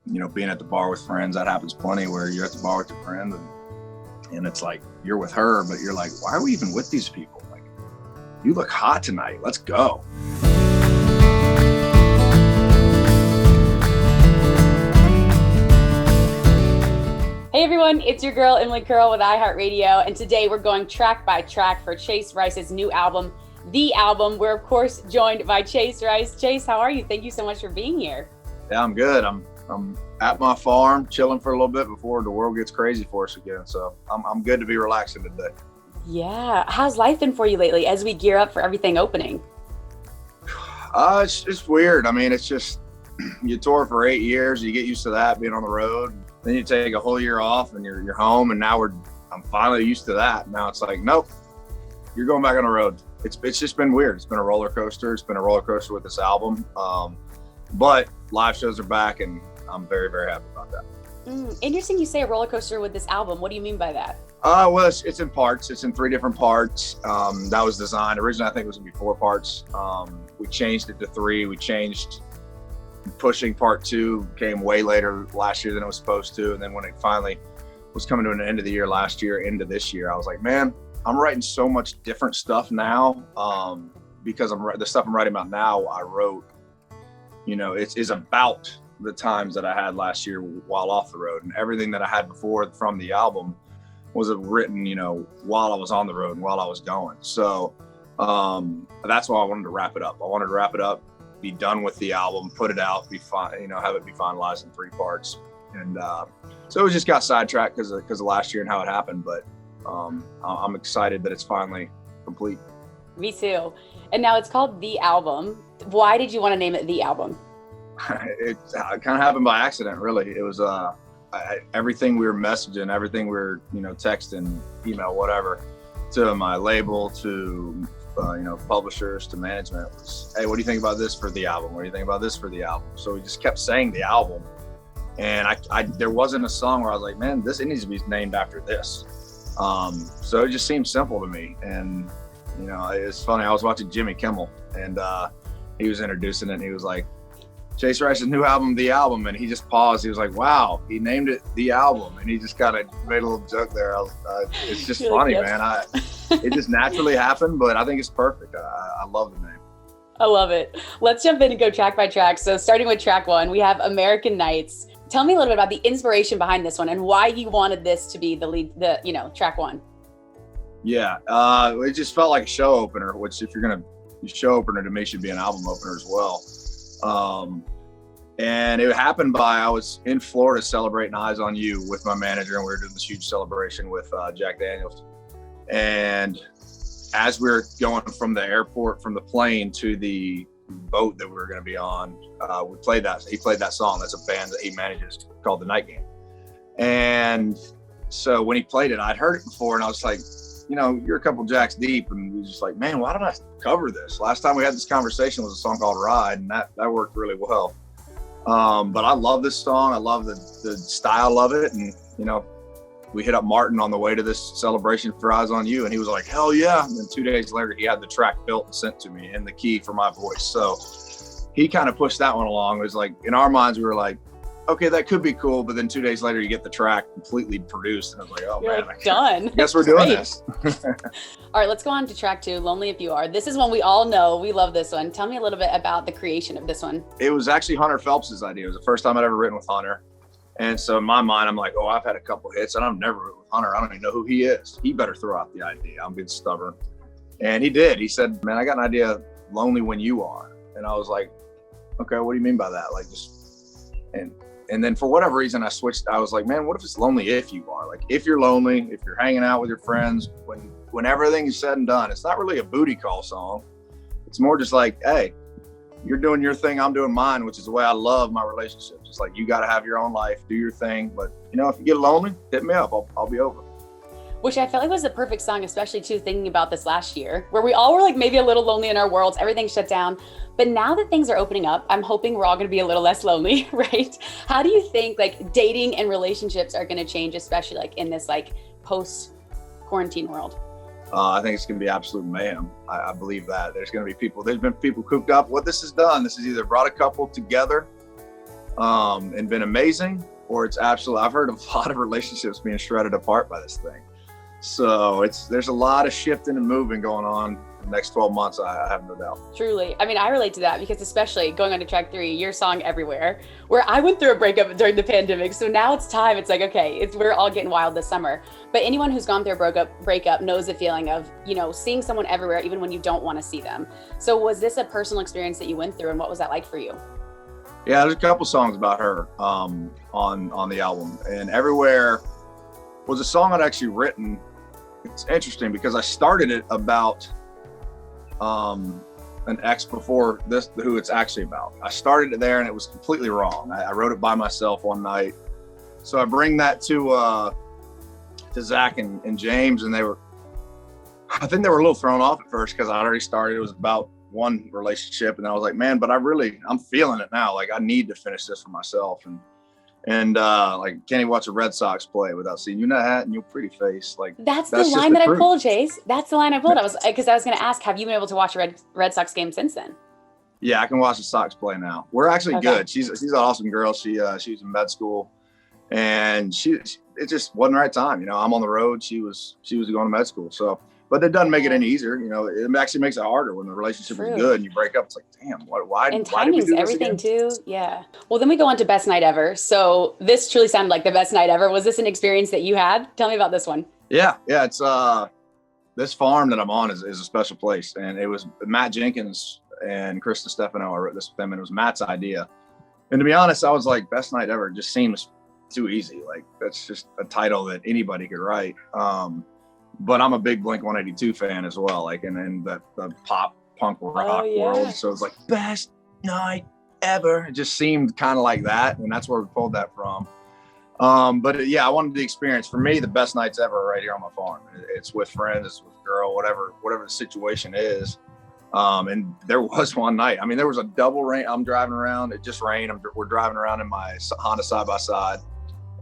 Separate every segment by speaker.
Speaker 1: being at the bar with friends, that happens plenty where you're at the bar with your friend and it's like you're with her, but you're like, why are we even with these people? Like, you look hot tonight. Let's go.
Speaker 2: Hey everyone, it's your girl Emily Curl with iHeartRadio, and today we're going track by track for Chase Rice's new album, The Album. We're of course joined by Chase Rice. Chase, how are you? Thank you so much for being here.
Speaker 1: Yeah, I'm good. I'm at my farm chilling for a little bit before the world gets crazy for us again. So I'm good to be relaxing today.
Speaker 2: Yeah, how's life been for you lately as we gear up for everything opening?
Speaker 1: It's weird. I mean, it's just you tour for 8 years, you get used to that, being on the road. Then you take a whole year off and you're home, and now I'm finally used to that. Now it's like, nope, you're going back on the road. It's just been weird. It's been a roller coaster. It's been a roller coaster with this album. But live shows are back, and I'm very, very happy about that.
Speaker 2: Interesting you say a roller coaster with this album. What do you mean by that?
Speaker 1: Well, it's in parts. It's in 3 different parts. That was designed. Originally, I think it was going to be 4 parts. We changed it to 3. We changed pushing part 2 came way later last year than it was supposed to. And then when it finally was coming to an end of the year last year into this year, I was like, man, I'm writing so much different stuff now. Because the stuff I'm writing about now, I wrote, it's about the times that I had last year while off the road, and everything that I had before from the album was written, while I was on the road and while I was going. So that's why I wanted to wrap it up. I wanted to wrap it up, be done with the album, put it out, be fine, have it be finalized in 3 parts. And so it just got sidetracked because of last year and how it happened. But I'm excited that it's finally complete. Me
Speaker 2: too. And now it's called The Album. Why did you want to name it The Album?
Speaker 1: It kind of happened by accident, really. It was everything we were messaging, everything we were, texting, email, whatever, to my label, to publishers, to management was, hey, what do you think about this for the album? What do you think about this for the album? So we just kept saying the album, and I there wasn't a song where I was like, man, it needs to be named after this. So it just seemed simple to me. And it's funny, I was watching Jimmy Kimmel, and he was introducing it, and he was like, Chase Rice's new album, The Album, and he just paused. He was like, wow, he named it The Album, and he just kind of made a little joke there. It's just funny, man. It just naturally happened, but I think it's perfect. I love the name.
Speaker 2: I love it. Let's jump in and go track by track. So starting with track 1, we have American Nights. Tell me a little bit about the inspiration behind this one and why you wanted this to be the lead, track 1.
Speaker 1: Yeah, it just felt like a show opener, which if you're going to show opener, to me should be an album opener as well. And it happened I was in Florida celebrating Eyes on You with my manager, and we were doing this huge celebration with Jack Daniels. And as we were going from the airport, from the plane to the boat that we were going to be on, he played that song. That's a band that he manages called The Night Game. And so when he played it, I'd heard it before, and I was like, you're a couple jacks deep, and we was just like, man, why don't I cover this? Last time we had this conversation was a song called Ride, and that worked really well. But I love this song. I love the style of it. And, we hit up Martin on the way to this celebration for Eyes on You, and he was like, hell yeah. And then 2 days later, he had the track built and sent to me and the key for my voice. So he kind of pushed that one along. It was like, in our minds, we were like, okay, that could be cool. But then 2 days later, you get the track completely produced. And I was like, oh,
Speaker 2: You're
Speaker 1: man.
Speaker 2: Done.
Speaker 1: I guess we're doing this.
Speaker 2: All right, let's go on to track 2, Lonely If You Are. This is one we all know. We love this one. Tell me a little bit about the creation of this one.
Speaker 1: It was actually Hunter Phelps' idea. It was the first time I'd ever written with Hunter. And so in my mind, I'm like, oh, I've had a couple hits, and I've never written with Hunter. I don't even know who he is. He better throw out the idea. I'm being stubborn. And he did. He said, man, I got an idea, Lonely When You Are. And I was like, okay, what do you mean by that? Like, and then for whatever reason, I switched. I was like, man, what if it's Lonely If You Are? Like, if you're lonely, if you're hanging out with your friends, when everything is said and done, it's not really a booty call song. It's more just like, hey, you're doing your thing, I'm doing mine, which is the way I love my relationships. It's like, you got to have your own life, do your thing. But, if you get lonely, hit me up. I'll be over.
Speaker 2: Which I felt like was the perfect song, especially too, thinking about this last year, where we all were like maybe a little lonely in our worlds, everything shut down. But now that things are opening up, I'm hoping we're all going to be a little less lonely, right? How do you think like dating and relationships are going to change, especially like in this like post-quarantine world?
Speaker 1: I think it's going to be absolute mayhem. I believe that. There's been people cooped up. What this has done, this has either brought a couple together and been amazing, or it's absolutely, I've heard of a lot of relationships being shredded apart by this thing. So there's a lot of shifting and moving going on the next 12 months. I have no doubt.
Speaker 2: Truly. I mean, I relate to that because especially going on to track 3, your song Everywhere, where I went through a breakup during the pandemic. So now it's time. It's like, okay, we're all getting wild this summer. But anyone who's gone through a breakup knows the feeling of, seeing someone everywhere, even when you don't want to see them. So was this a personal experience that you went through, and what was that like for you?
Speaker 1: Yeah, there's a couple songs about her on the album, and Everywhere was a song I'd actually written. It's interesting because I started it about an ex before this, who it's actually about. I started it there and it was completely wrong. I wrote it by myself one night. So I bring that to Zach and James, and I think they were a little thrown off at first because I already started. It was about one relationship, and I was like, man, but I'm feeling it now. Like, I need to finish this for myself. And like, can't even watch a Red Sox play without seeing you in that hat and your pretty face. Like,
Speaker 2: that's the line that I pulled, Chase. That's the line I pulled. I was going to ask, have you been able to watch a Red Sox game since then?
Speaker 1: Yeah, I can watch the Sox play now. We're actually good. She's an awesome girl. She was in med school, and it just wasn't the right time. I'm on the road. She was going to med school. So, but it doesn't make it any easier. It actually makes it harder when the relationship is good and you break up. It's like, damn, why?
Speaker 2: And
Speaker 1: why did we
Speaker 2: timing's
Speaker 1: do this
Speaker 2: everything
Speaker 1: again?
Speaker 2: too. Yeah. Well, then we go on to Best Night Ever. So this truly sounded like the best night ever. Was this an experience that you had? Tell me about this one.
Speaker 1: Yeah. It's this farm that I'm on is a special place, and it was Matt Jenkins and Krista Stefano. I wrote this with them, and it was Matt's idea. And to be honest, I was like, Best Night Ever just seems too easy. Like, that's just a title that anybody could write. But I'm a big Blink-182 fan as well, like, and the pop punk rock world. So it's like, Best Night Ever. It just seemed kind of like that, and that's where we pulled that from. But yeah, I wanted the experience. For me, the best nights ever are right here on my farm. It's with friends, it's with a girl, whatever the situation is. And there was one night. I mean, there was a double rain. I'm driving around. It just rained. We're driving around in my Honda side-by-side,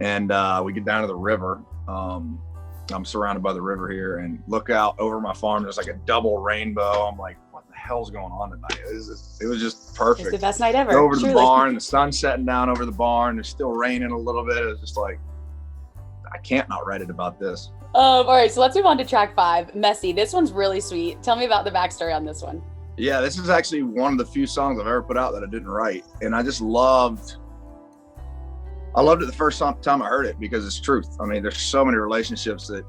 Speaker 1: and we get down to the river. I'm surrounded by the river here, and look out over my farm. There's like a double rainbow. I'm like, what the hell's going on tonight? It was just perfect.
Speaker 2: It's the best night ever.
Speaker 1: Go over to the barn, the sun's setting down over the barn. There's still raining a little bit. It was just like, I can't not write it about this.
Speaker 2: All right, so let's move on to track 5, Messy. This one's really sweet. Tell me about the backstory on this one.
Speaker 1: Yeah, this is actually one of the few songs I've ever put out that I didn't write. And I just loved it the first time I heard it because it's truth. I mean, there's so many relationships that,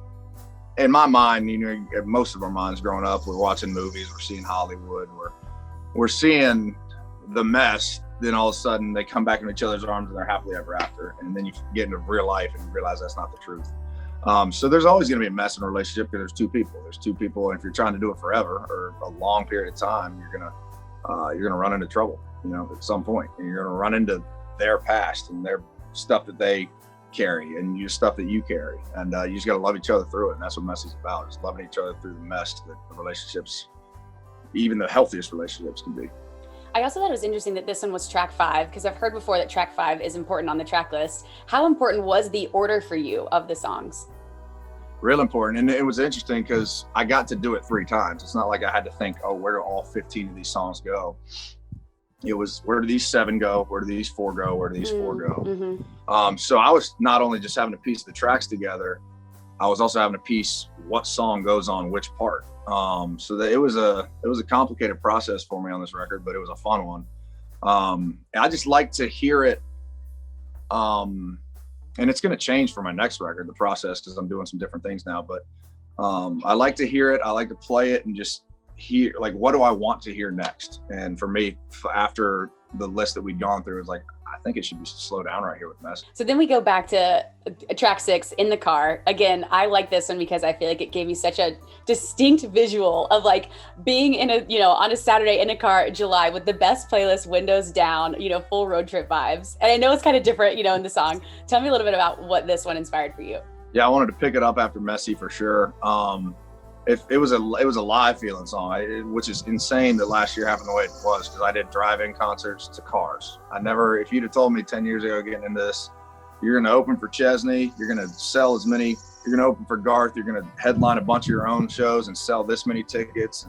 Speaker 1: in my mind, most of our minds growing up, we're watching movies, we're seeing Hollywood, we're seeing the mess. Then all of a sudden they come back into each other's arms and they're happily ever after. And then you get into real life and you realize that's not the truth. So there's always going to be a mess in a relationship because there's two people. And if you're trying to do it forever or a long period of time, you're gonna run into trouble, at some point. And you're gonna run into their past and their stuff that they carry and stuff that you carry, and you just got to love each other through it. And that's what Mess is about, is loving each other through the mess that the relationships, even the healthiest relationships, can be.
Speaker 2: I also thought it was interesting that this one was track 5, because I've heard before that track 5 is important on the track list. How important was the order for you of the songs?
Speaker 1: Real important. And it was interesting because I got to do it 3 times. It's not like I had to think, oh, where do all 15 of these songs go? It was, where do these 7 go? Where do these 4 go? Where do these 4 go?
Speaker 2: Mm-hmm.
Speaker 1: So I was not only just having to piece the tracks together, I was also having to piece what song goes on which part. So that it was a complicated process for me on this record, but it was a fun one. I just like to hear it. And it's going to change for my next record, the process, because I'm doing some different things now. But I like to hear it. I like to play it and just hear, like, what do I want to hear next? And for me, after the list that we'd gone through, is like, I think it should be slow down right here with Mess. So
Speaker 2: then we go back to track 6, In the Car. Again, I like this one because I feel like it gave me such a distinct visual of like being in on a Saturday in a car in July with the best playlist, windows down, full road trip vibes. And I know it's kind of different, in the song. Tell me a little bit about what this one inspired for you.
Speaker 1: Yeah, I wanted to pick it up after Messy for sure. It was a live feeling song, which is insane that last year happened the way it was, because I did drive-in concerts to cars. If you'd have told me 10 years ago getting into this, you're going to open for Chesney, you're going to sell you're going to open for Garth, you're going to headline a bunch of your own shows and sell this many tickets,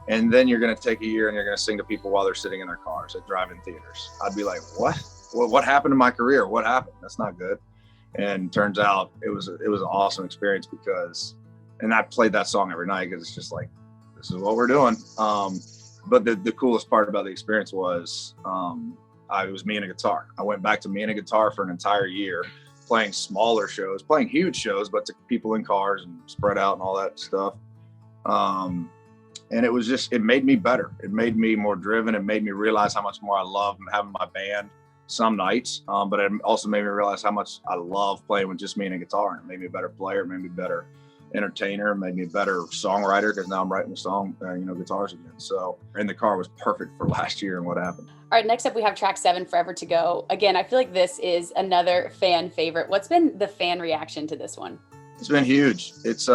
Speaker 1: and then you're going to take a year and you're going to sing to people while they're sitting in their cars at drive-in theaters. I'd be like, what? well, what happened to my career? What happened? That's not good. And turns out it was an awesome experience because, and I played that song every night because it's just like, this is what we're doing. But the coolest part about the experience was it was me and a guitar. I went back to me and a guitar for an entire year, playing smaller shows, playing huge shows, but to people in cars and spread out and all that stuff. And it was just, it made me better. It made me more driven. It made me realize how much more I love having my band some nights. But it also made me realize how much I love playing with just me and a guitar. And it made me a better player. It made me a better entertainer, made me a better songwriter because now I'm writing guitars again. So in the car was perfect for last year and what happened.
Speaker 2: All right, next up we have track 7, Forever to Go. Again, I feel like this is another fan favorite. What's been the fan reaction to this one?
Speaker 1: It's been huge. It's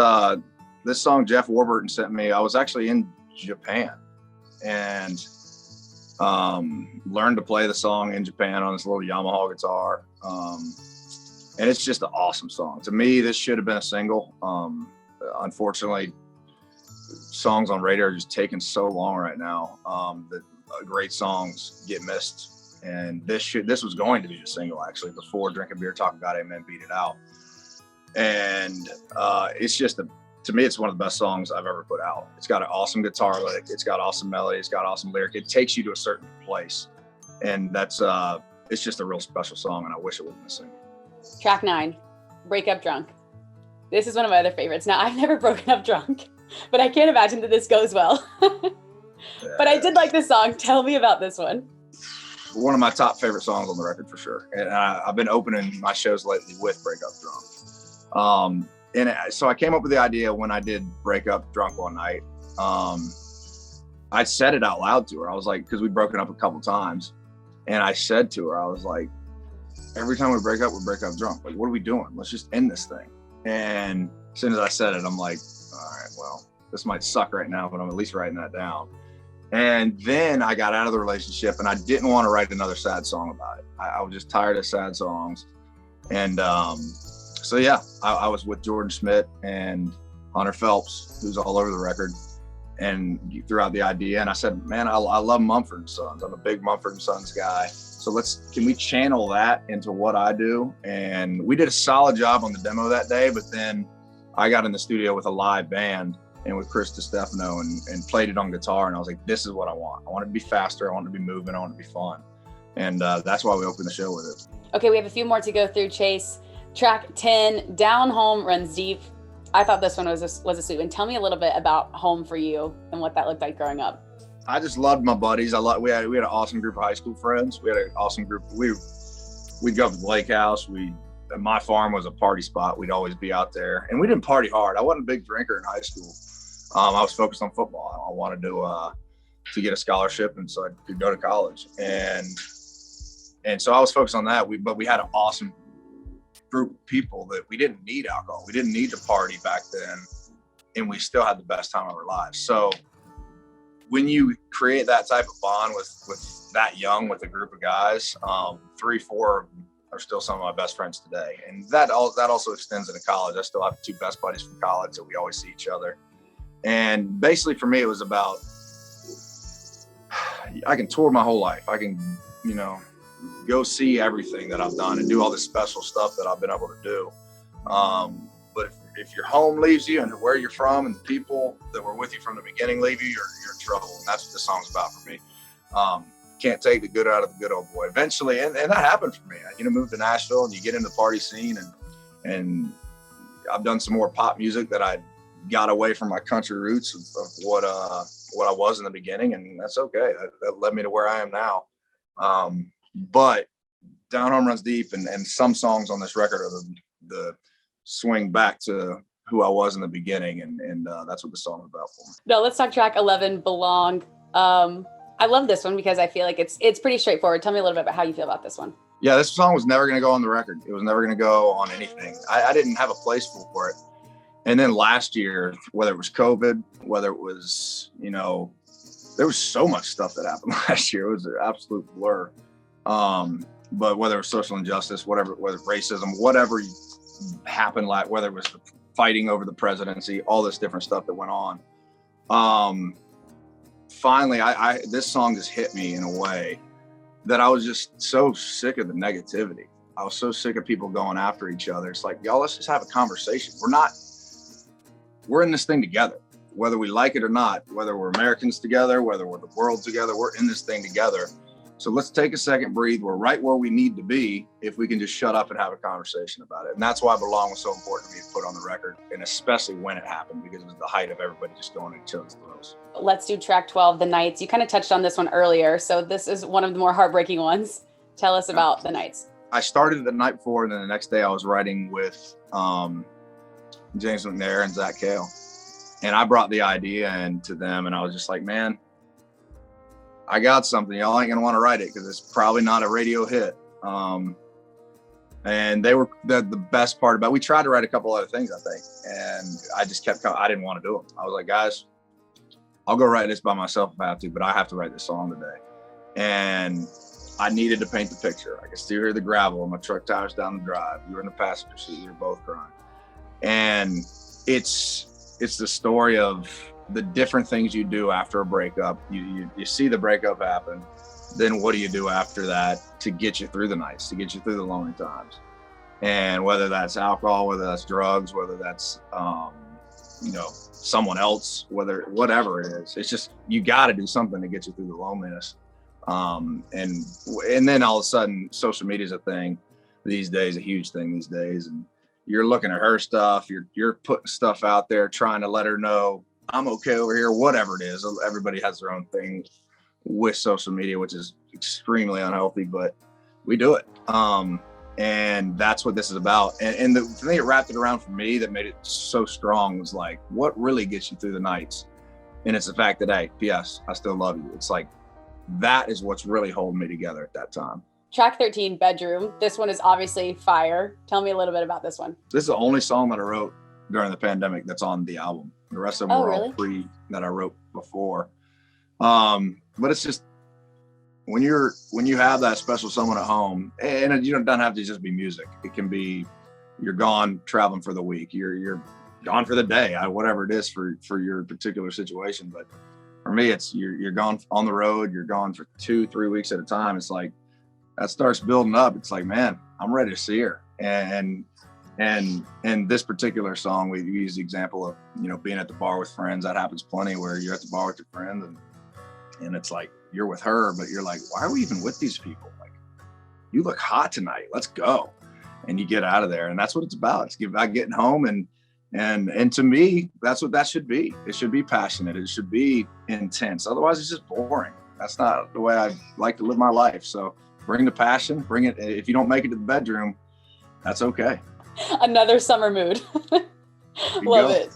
Speaker 1: this song Jeff Warburton sent me. I was actually in Japan and learned to play the song in Japan on this little Yamaha guitar. And it's just an awesome song. To me, this should have been a single. Unfortunately, songs on radio are just taking so long right now that great songs get missed. And this was going to be a single actually before Drink a Beer, Talk About Amen, Beat It Out. And it's just to me, it's one of the best songs I've ever put out. It's got an awesome guitar lick. It's got awesome melody. It's got awesome lyric. It takes you to a certain place, and that's it's just a real special song. And I wish it wasn't a single.
Speaker 2: Track 9, Break Up Drunk. This is one of my other favorites. Now, I've never broken up drunk, but I can't imagine that this goes well. But I did like this song. Tell me about this one.
Speaker 1: One of my top favorite songs on the record for sure. And I've been opening my shows lately with Break Up Drunk. So I came up with the idea when I did Break Up Drunk one night. I said it out loud to her. I was like, because we'd broken up a couple times. And I said to her, I was like, every time we break up drunk. Like, what are we doing? Let's just end this thing. And as soon as I said it, I'm like, all right, well, this might suck right now, but I'm at least writing that down. And then I got out of the relationship and I didn't want to write another sad song about it. I was just tired of sad songs. And so, yeah, I was with Jordan Schmidt and Hunter Phelps, who's all over the record, and threw out the idea. And I said, man, I love Mumford & Sons. I'm a big Mumford & Sons guy. So can we channel that into what I do? And we did a solid job on the demo that day, but then I got in the studio with a live band and with Chris DiStefano and played it on guitar. And I was like, this is what I want. I want it to be faster. I want it to be moving. I want it to be fun. And that's why we opened the show with it.
Speaker 2: Okay, we have a few more to go through, Chase. Track 10, Down Home Runs Deep. I thought this one was a sweet one. Tell me a little bit about home for you and what that looked like growing up.
Speaker 1: I just loved my buddies. We had an awesome group of high school friends. We had an awesome group. We'd go to the lake house. My farm was a party spot. We'd always be out there, and we didn't party hard. I wasn't a big drinker in high school. I was focused on football. I wanted to get a scholarship, and so I could go to college. And so I was focused on that. But we had an awesome group of people that we didn't need alcohol. We didn't need to party back then, and we still had the best time of our lives. So when you create that type of bond with that young, with a group of guys, 3, 4 are still some of my best friends today. And that also extends into college. I still have 2 best buddies from college that we always see each other. And basically for me, it was about, I can tour my whole life. I can, go see everything that I've done and do all this special stuff that I've been able to do. But if your home leaves you and where you're from and the people that were with you from the beginning leave you, you're in trouble. And that's what this song's about for me. Can't take the good out of the good old boy. Eventually, and that happened for me. I moved to Nashville and you get in the party scene and I've done some more pop music that I got away from my country roots of what I was in the beginning, and that's okay. That led me to where I am now. But Down Home Runs Deep and some songs on this record are the swing back to who I was in the beginning, and that's what the song is about for me.
Speaker 2: No, let's talk track 11, Belong. I love this one because I feel like it's pretty straightforward. Tell me a little bit about how you feel about this one.
Speaker 1: Yeah, this song was never going to go on the record. It was never going to go on anything. I didn't have a place for it. And then last year, whether it was COVID, whether it was, there was so much stuff that happened last year. It was an absolute blur. But whether it was social injustice, whether racism, whatever happened, like whether it was fighting over the presidency, all this different stuff that went on. Finally, this song just hit me in a way that I was just so sick of the negativity. I was so sick of people going after each other. It's like, y'all, let's just have a conversation. We're in this thing together, whether we like it or not, whether we're Americans together, whether we're the world together, we're in this thing together. So let's take a second, breathe. We're right where we need to be if we can just shut up and have a conversation about it. And that's why Belong was so important to me to put on the record, and especially when it happened, because it was the height of everybody just going at each other's throats.
Speaker 2: Let's do track 12, The Nights. You kind of touched on this one earlier, so this is one of the more heartbreaking ones. Tell us about The Nights.
Speaker 1: I started the night before, and then the next day I was writing with James McNair and Zach Cale. And I brought the idea in to them, and I was just like, man, I got something. Y'all ain't gonna want to write it because it's probably not a radio hit. And they were the best part about it. We tried to write a couple other things, I think, and I just kept I didn't want to do them. I was like, guys, I'll go write this by myself if I have to, but I have to write this song today. And I needed to paint the picture. I could still hear the gravel on my truck tires down the drive. You were in the passenger seat. You were both crying. And it's the story of the different things you do after a breakup. You see the breakup happen. Then what do you do after that to get you through the nights, to get you through the lonely times? And whether that's alcohol, whether that's drugs, whether that's, someone else, whatever it is, it's just, you got to do something to get you through the loneliness. And then all of a sudden social media is a thing these days, a huge thing these days. And you're looking at her stuff, you're putting stuff out there, trying to let her know I'm okay over here, whatever it is. Everybody has their own thing with social media, which is extremely unhealthy, but we do it. And that's what this is about. And the thing that wrapped it around for me that made it so strong was like, what really gets you through the nights? And it's the fact that, hey, P.S., I still love you. It's like, that is what's really holding me together at that time.
Speaker 2: Track 13, Bedroom. This one is obviously fire. Tell me a little bit about this one.
Speaker 1: This is the only song that I wrote during the pandemic that's on the album. The rest of them were all free that I wrote before. But it's just, when you have that special someone at home, and you don't have to just be music. It can be, you're gone traveling for the week. You're gone for the day, whatever it is for your particular situation. But for me, it's you're gone on the road. You're gone for 2-3 weeks at a time. It's like, that starts building up. It's like, man, I'm ready to see her. And this particular song, we use the example of, being at the bar with friends. That happens plenty, where you're at the bar with your friends and it's like, you're with her, but you're like, why are we even with these people? Like, you look hot tonight. Let's go. And you get out of there. And that's what it's about. It's about getting home. And to me, that's what that should be. It should be passionate. It should be intense. Otherwise, it's just boring. That's not the way I like to live my life. So bring the passion, bring it. If you don't make it to the bedroom, that's okay.
Speaker 2: Another summer mood. Love it.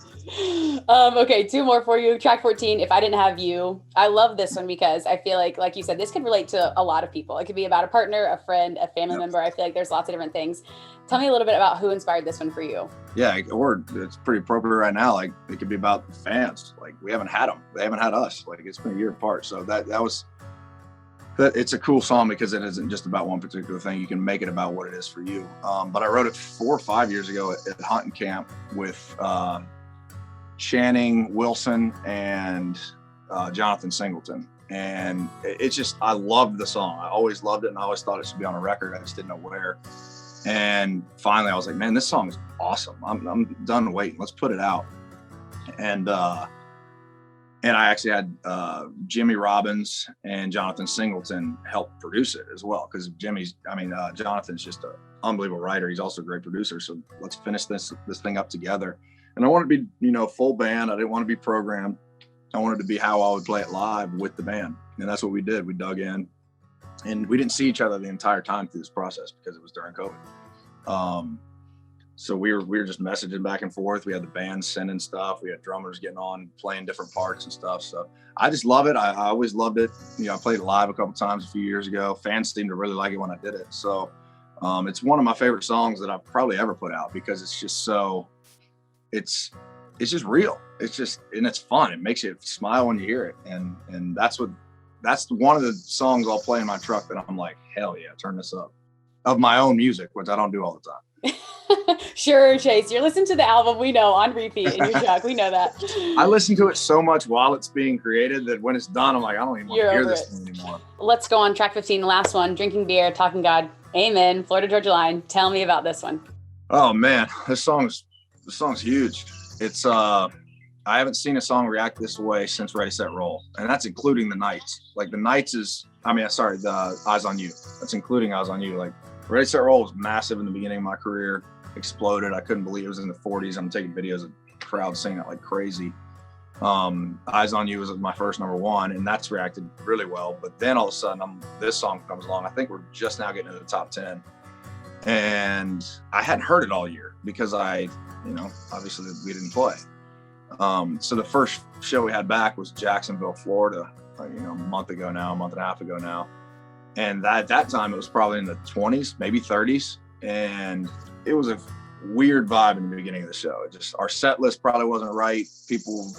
Speaker 2: Okay, 2 more for you. Track 14, If I Didn't Have You. I love this one because I feel like you said, this could relate to a lot of people. It could be about a partner, a friend, a family member. I feel like there's lots of different things. Tell me a little bit about who inspired this one for you. Yeah,
Speaker 1: or it's pretty appropriate right now. Like, it could be about fans. Like, we haven't had them. They haven't had us. Like, it's been a year apart. So it's a cool song because it isn't just about one particular thing. You can make it about what it is for you. But I wrote it 4 or 5 years ago at hunting camp with Channing Wilson and Jonathan Singleton. And it's just, I loved the song. I always loved it, and I always thought it should be on a record. I just didn't know where. And finally I was like, man, this song is awesome. I'm done waiting. Let's put it out. And I actually had Jimmy Robbins and Jonathan Singleton help produce it as well, because Jonathan's just an unbelievable writer. He's also a great producer. So let's finish this thing up together. And I wanted to be, full band. I didn't want to be programmed. I wanted to be how I would play it live with the band. And that's what we did. We dug in, and we didn't see each other the entire time through this process because it was during COVID. So we were just messaging back and forth. We had the band sending stuff. We had drummers getting on, playing different parts and stuff. So I just love it. I always loved it. I played it live a couple times a few years ago. Fans seemed to really like it when I did it. So it's one of my favorite songs that I've probably ever put out, because it's just so, it's just real. It's just, and it's fun. It makes you smile when you hear it. And that's one of the songs I'll play in my truck that I'm like, hell yeah, turn this up, of my own music, which I don't do all the time.
Speaker 2: Sure, Chase, you're listening to the album, we know, on repeat in your truck. We know that.
Speaker 1: I listen to it so much while it's being created that when it's done, I'm like, I don't even want to hear this thing anymore.
Speaker 2: Let's go on track 15, the last one, Drinking Beer, Talking God, Amen, Florida Georgia Line. Tell me about this one.
Speaker 1: Oh man, this song's huge. It's I haven't seen a song react this way since Ready Set Roll, and that's including the Nights. Like the Nights the Eyes on You. That's including Eyes on You. Like Ready Set Roll was massive in the beginning of my career, exploded. I couldn't believe it was in the 40s. I'm taking videos of crowds singing it like crazy. Eyes on You was my first number one, and that's reacted really well. But then all of a sudden, this song comes along. I think we're just now getting into the top 10, and I hadn't heard it all year because obviously we didn't play. So the first show we had back was Jacksonville, Florida, a month and a half ago now. And at that time, it was probably in the 20s, maybe 30s. And it was a weird vibe in the beginning of the show. Our set list probably wasn't right. People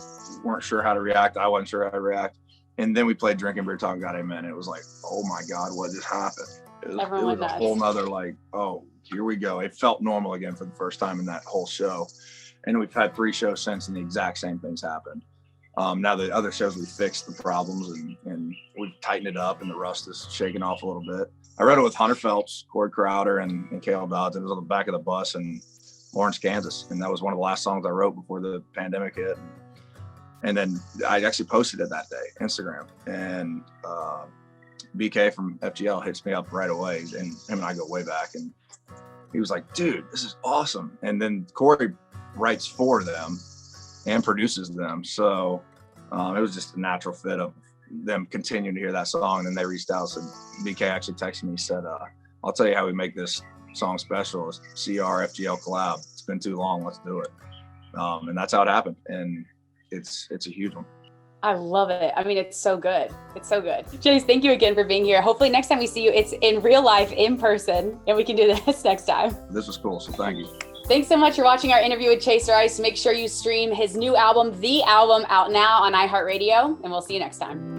Speaker 1: weren't sure how to react. I wasn't sure how to react. And then we played Drinking Beer, Talking God, Amen. It was like, oh my God, what just happened? It was a whole nother oh, here we go. It felt normal again for the first time in that whole show. And we've had 3 shows since, and the exact same things happened. Now the other shows, we fixed the problems and we've tightened it up, and the rust is shaking off a little bit. I wrote it with Hunter Phelps, Cord Crowder, and Cale Dodds. It was on the back of the bus in Lawrence, Kansas. And that was one of the last songs I wrote before the pandemic hit. And then I actually posted it that day, Instagram. And BK from FGL hits me up right away, and him and I go way back. And he was like, dude, this is awesome. And then Corey writes for them and produces them. So it was just a natural fit of them continuing to hear that song. And then they reached out, said, BK actually texted me, said, I'll tell you how we make this song special. It's CR FGL collab. It's been too long. Let's do it. And that's how it happened. And it's a huge one.
Speaker 2: I love it. I mean, it's so good. It's so good. Chase, thank you again for being here. Hopefully next time we see you, it's in real life, in person, and we can do this next time.
Speaker 1: This was cool. So thank you.
Speaker 2: Thanks so much for watching our interview with Chaser Ice. Make sure you stream his new album, The Album, out now on iHeartRadio, and we'll see you next time.